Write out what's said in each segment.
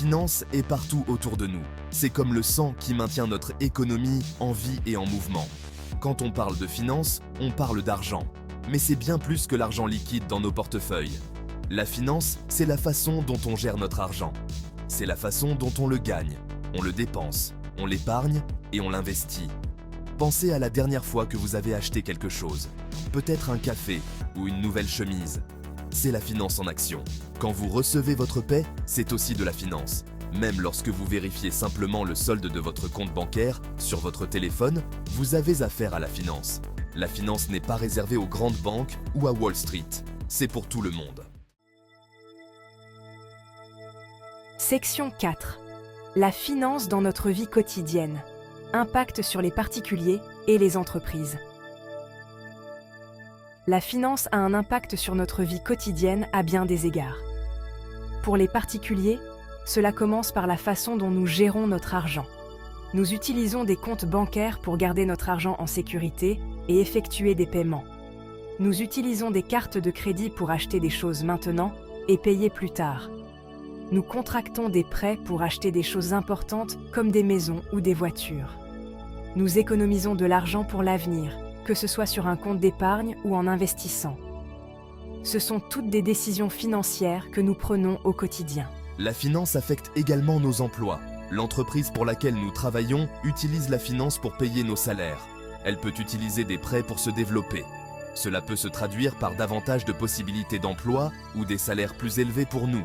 finance est partout autour de nous. C'est comme le sang qui maintient notre économie en vie et en mouvement. Quand on parle de finance, on parle d'argent. Mais c'est bien plus que l'argent liquide dans nos portefeuilles. La finance, c'est la façon dont on gère notre argent. C'est la façon dont on le gagne, on le dépense, on l'épargne et on l'investit. Pensez à la dernière fois que vous avez acheté quelque chose. Peut-être un café ou une nouvelle chemise. C'est la finance en action. Quand vous recevez votre paie, c'est aussi de la finance. Même lorsque vous vérifiez simplement le solde de votre compte bancaire sur votre téléphone, vous avez affaire à la finance. La finance n'est pas réservée aux grandes banques ou à Wall Street. C'est pour tout le monde. Section 4. La finance dans notre vie quotidienne. Impact sur les particuliers et les entreprises. La finance a un impact sur notre vie quotidienne à bien des égards. Pour les particuliers, cela commence par la façon dont nous gérons notre argent. Nous utilisons des comptes bancaires pour garder notre argent en sécurité et effectuer des paiements. Nous utilisons des cartes de crédit pour acheter des choses maintenant et payer plus tard. Nous contractons des prêts pour acheter des choses importantes comme des maisons ou des voitures. Nous économisons de l'argent pour l'avenir, que ce soit sur un compte d'épargne ou en investissant. Ce sont toutes des décisions financières que nous prenons au quotidien. La finance affecte également nos emplois. L'entreprise pour laquelle nous travaillons utilise la finance pour payer nos salaires. Elle peut utiliser des prêts pour se développer. Cela peut se traduire par davantage de possibilités d'emploi ou des salaires plus élevés pour nous.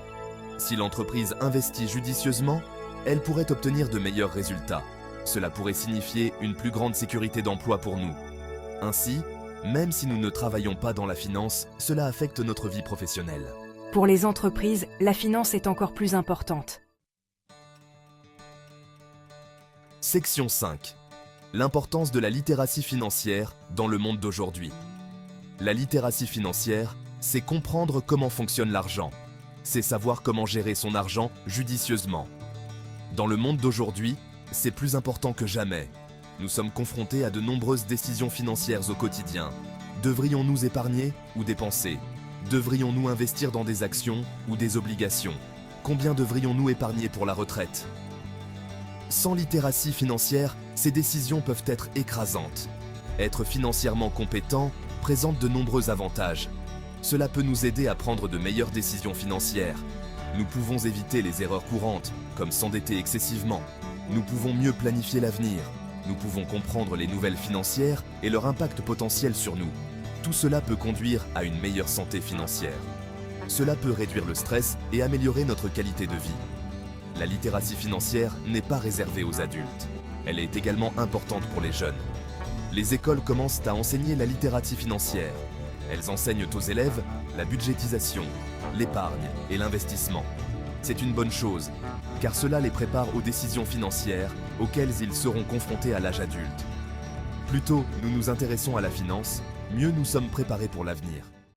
Si l'entreprise investit judicieusement, elle pourrait obtenir de meilleurs résultats. Cela pourrait signifier une plus grande sécurité d'emploi pour nous. Ainsi, même si nous ne travaillons pas dans la finance, cela affecte notre vie professionnelle. Pour les entreprises, la finance est encore plus importante. Section 5. L'importance de la littératie financière dans le monde d'aujourd'hui. La littératie financière, c'est comprendre comment fonctionne l'argent. C'est savoir comment gérer son argent judicieusement. Dans le monde d'aujourd'hui, c'est plus important que jamais. Nous sommes confrontés à de nombreuses décisions financières au quotidien. Devrions-nous épargner ou dépenser? Devrions-nous investir dans des actions ou des obligations? Combien devrions-nous épargner pour la retraite? Sans littératie financière, ces décisions peuvent être écrasantes. Être financièrement compétent présente de nombreux avantages. Cela peut nous aider à prendre de meilleures décisions financières. Nous pouvons éviter les erreurs courantes, comme s'endetter excessivement. Nous pouvons mieux planifier l'avenir. Nous pouvons comprendre les nouvelles financières et leur impact potentiel sur nous. Tout cela peut conduire à une meilleure santé financière. Cela peut réduire le stress et améliorer notre qualité de vie. La littératie financière n'est pas réservée aux adultes. Elle est également importante pour les jeunes. Les écoles commencent à enseigner la littératie financière. Elles enseignent aux élèves la budgétisation, l'épargne et l'investissement. C'est une bonne chose, car cela les prépare aux décisions financières auxquelles ils seront confrontés à l'âge adulte. Plus tôt nous nous intéressons à la finance, mieux nous sommes préparés pour l'avenir.